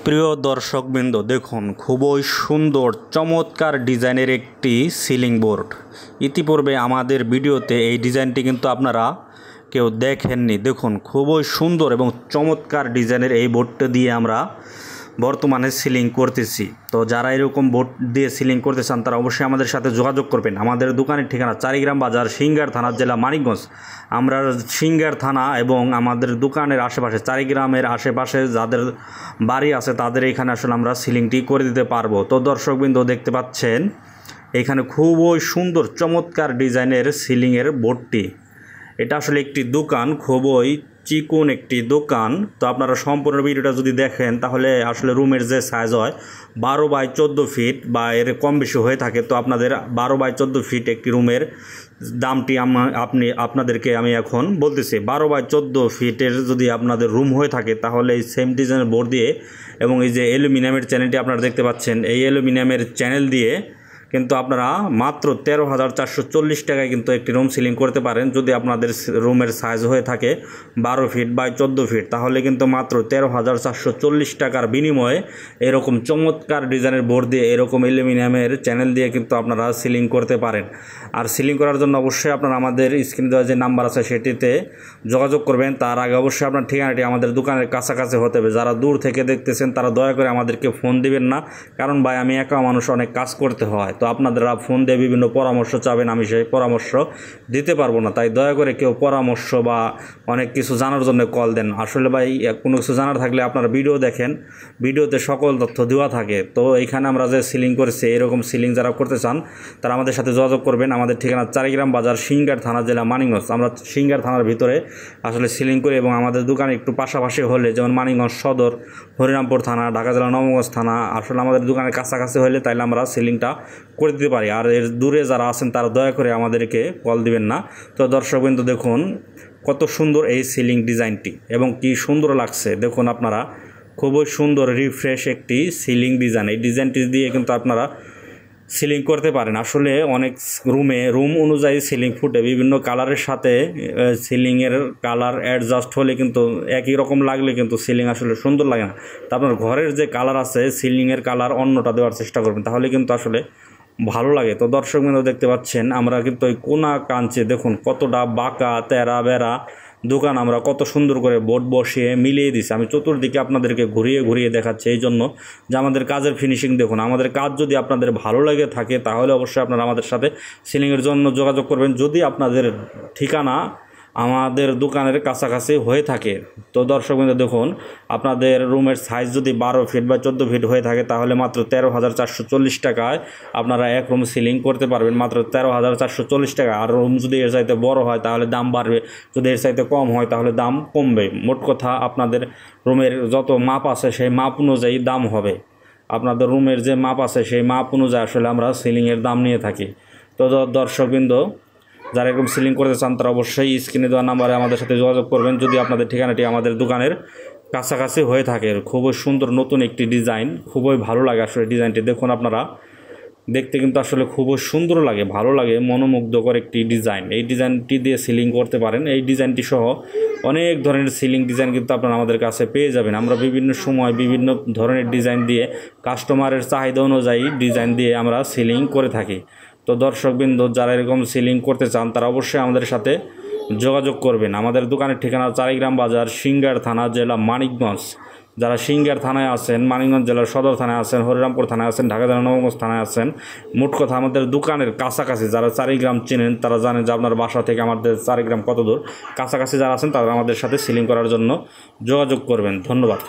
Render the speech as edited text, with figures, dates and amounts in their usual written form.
প্রিয় দর্শকবৃন্দ, দেখুন খুবই সুন্দর চমৎকার ডিজাইনের একটি সিলিং বোর্ড। ইতিপূর্বে আমাদের ভিডিওতে এই ডিজাইনটি কিন্তু আপনারা কেউ দেখেননি। দেখুন খুবই সুন্দর এবং চমৎকার ডিজাইনের এই বোর্ডটা দিয়ে আমরা বর্তমানে সিলিং করতেছি। তো যারা এরকম বোর্ড দিয়ে সিলিং করতে চান তারা অবশ্যই আমাদের সাথে যোগাযোগ করবেন। আমাদের দোকানের ঠিকানা চারিগ্রাম বাজার, সিংগার থানা, জেলা মানিকগঞ্জ। আমরা সিংগার থানা এবং আমাদের দোকানের আশেপাশে চারিগ্রামের আশেপাশে যাদের বাড়ি আছে তাদের এখানে আসলে আমরা সিলিংটি করে দিতে পারবো। তো দর্শকবৃন্দ দেখতে পাচ্ছেন এখানে খুবই সুন্দর চমৎকার ডিজাইনের সিলিংয়ের বোর্ডটি। এটা আসলে একটি দোকান, খুবই চিকন একটি দোকান। তো আপনারা সম্পূর্ণ ভিডিওটা যদি দেখেন তাহলে আসলে রুমের যে সাইজ হয় 12 বাই 14 ফিট বা এর কম বেশি হয়ে থাকে। তো আপনাদের 12 বাই 14 ফিট একটি রুমের দামটি আপনাদেরকে আমি এখন বলতেছি। 12 বাই 14 ফিটের যদি আপনাদের রুম হয়ে থাকে তাহলে এই সেম ডিজাইনের বোর্ড দিয়ে এবং এই যে অ্যালুমিনিয়ামের চ্যানেলটি আপনারা দেখতে পাচ্ছেন, এই অ্যালুমিনিয়ামের চ্যানেল দিয়ে কিন্তু আপনারা মাত্র 13,440 টাকায় কিন্তু একটি রুম সিলিং করতে পারেন। যদি আপনাদের রুমের সাইজ হয়ে থাকে 12 ফিট বাই 14 ফিট তাহলে কিন্তু মাত্র 13,440 টাকার বিনিময়ে এরকম চমৎকার ডিজাইনের বোর্ড দিয়ে এরকম অ্যালুমিনিয়ামের চ্যানেল দিয়ে কিন্তু আপনারা সিলিং করতে পারেন। আর সিলিং করার জন্য অবশ্যই আপনারা আমাদের স্ক্রিনে দেওয়া যে নাম্বার আছে সেটিতে যোগাযোগ করবেন। তার আগে অবশ্যই আপনার ঠিকানাটি আমাদের দোকানের কাছাকাছি হতে হবে। যারা দূর থেকে দেখতেছেন তারা দয়া করে আমাদেরকে ফোন দিবেন না, কারণ ভাই আমি একা মানুষ, অনেক কাজ করতে হয়। তো আপনারা ফোন দিয়ে বিভিন্ন পরামর্শ চাবেন, আমি সেই পরামর্শ দিতে পারবো না। তাই দয়া করে কেউ পরামর্শ বা অনেক কিছু জানার জন্য কল দেন। আসলে ভাই কোনো কিছু জানার থাকলে আপনারা ভিডিও দেখেন, ভিডিওতে সকল তথ্য দেওয়া থাকে। তো এইখানে আমরা যে সিলিং করেছি এরকম সিলিং যারা করতে চান তারা আমাদের সাথে যোগাযোগ করবেন। আমাদের ঠিকানা চারিগ্রাম বাজার, সিংগার থানা, জেলা মানিকগঞ্জ। আমরা সিংগার থানার ভিতরে আসলে সিলিং করি এবং আমাদের দোকানে একটু পাশাপাশি হলে, যেমন মানিকগঞ্জ সদর, হরিরামপুর থানা, ঢাকা জেলা নবগঞ্জ থানা, আসলে আমাদের দোকানের কাছাকাছি হলে তাইলে আমরা সিলিংটা করে দিতে পারি। আর এর দূরে যারা আছেন তারা দয়া করে আমাদেরকে কল দিবেন না। তো দর্শকবৃন্দ দেখুন কত সুন্দর এই সিলিং ডিজাইনটি এবং কি সুন্দর লাগছে। দেখুন আপনারা খুবই সুন্দর রিফ্রেশ একটি সিলিং ডিজাইন। এই ডিজাইনটি দিয়ে কিন্তু আপনারা সিলিং করতে পারেন। আসলে অনেক রুম অনুযায়ী সিলিং ফুটে, বিভিন্ন কালারের সাথে সিলিংয়ের কালার অ্যাডজাস্ট হলে কিন্তু একই রকম লাগলে কিন্তু সিলিং আসলে সুন্দর লাগে না। তো আপনার ঘরের যে কালার আছে সিলিংয়ের কালার অন্যটা দেওয়ার চেষ্টা করবেন, তাহলে কিন্তু আসলে ভালো লাগে। তো দর্শকবৃন্দ দেখতে পাচ্ছেন আমরা কিন্তু ওই কোনা কাঞ্চে দেখুন কতটা বাঁকা তেরা বেড়া দোকান আমরা কত সুন্দর করে বোর্ড বসিয়ে মিলিয়ে দিছি। আমি চতুর্দিকে আপনাদেরকে ঘুরিয়ে ঘুরিয়ে দেখাচ্ছি এই জন্য যে আমাদের কাজের ফিনিশিং দেখুন। আমাদের কাজ যদি আপনাদের ভালো লেগে থাকে তাহলে অবশ্যই আপনারা আমাদের সাথে সিলিংয়ের জন্য যোগাযোগ করবেন, যদি আপনাদের ঠিকানা আমাদের দোকানের কাছাকাছি হয়ে থাকে। তো দর্শকবৃন্দ দেখুন আপনাদের রুমের সাইজ যদি 12 ফিট বা 14 ফিট হয়ে থাকে তাহলে মাত্র 13,440 টাকায় আপনারা এক রুম সিলিং করতে পারবেন, মাত্র 13,440 টাকা। আর রুম যদি এর চাইতে বড় হয় তাহলে দাম বাড়বে, যদি এর চাইতে কম হয় তাহলে দাম কমবে। মোট কথা আপনাদের রুমের যত মাপ আছে সেই মাপ অনুযায়ী দাম হবে। আপনাদের রুমের যে মাপ আছে সেই মাপ অনুযায়ী আসলে আমরা সিলিংয়ের দাম নিয়ে থাকি। তো দর্শকবৃন্দ যারা এরকম সিলিং করতে চান তারা অবশ্যই স্ক্রিনে দেওয়া নাম্বারে আমাদের সাথে যোগাযোগ করবেন, যদি আপনাদের ঠিকানাটি আমাদের দোকানের কাছাকাছি হয়ে থাকে। খুবই সুন্দর নতুন একটি ডিজাইন, খুবই ভালো লাগে আসলে ডিজাইনটি। দেখুন আপনারা দেখতে কিন্তু আসলে খুবই সুন্দর লাগে, ভালো লাগে, মনোমুগ্ধকর একটি ডিজাইন। এই ডিজাইনটি দিয়ে সিলিং করতে পারেন। এই ডিজাইনটি সহ অনেক ধরনের সিলিং ডিজাইন কিন্তু আপনারা আমাদের কাছে পেয়ে যাবেন। আমরা বিভিন্ন সময় বিভিন্ন ধরনের ডিজাইন দিয়ে কাস্টমারের চাহিদা অনুযায়ী ডিজাইন দিয়ে আমরা সিলিং করে থাকি। তো দর্শকবৃন্দ যারা এরকম সিলিং করতে চান তারা অবশ্যই আমাদের সাথে যোগাযোগ করবেন। আমাদের দোকানের ঠিকানা চারিগ্রাম বাজার, সিংগার থানা, জেলা মানিকগঞ্জ। যারা সিংগার থানায় আছেন, মানিকগঞ্জ জেলার সদর থানায় আছেন, হরিরামপুর থানায় আছেন, ঢাকা জেলা নবগঞ্জ থানায় আছেন, মোট কথা আমাদের দোকানের কাছাকাছি যারা চারিগ্রাম চেনেন তারা জানেন যে আপনার বাসা থেকে আমাদের চারিগ্রাম কত দূর। কাছাকাছি যারা আছেন তারা আমাদের সাথে সিলিং করার জন্য যোগাযোগ করবেন। ধন্যবাদ।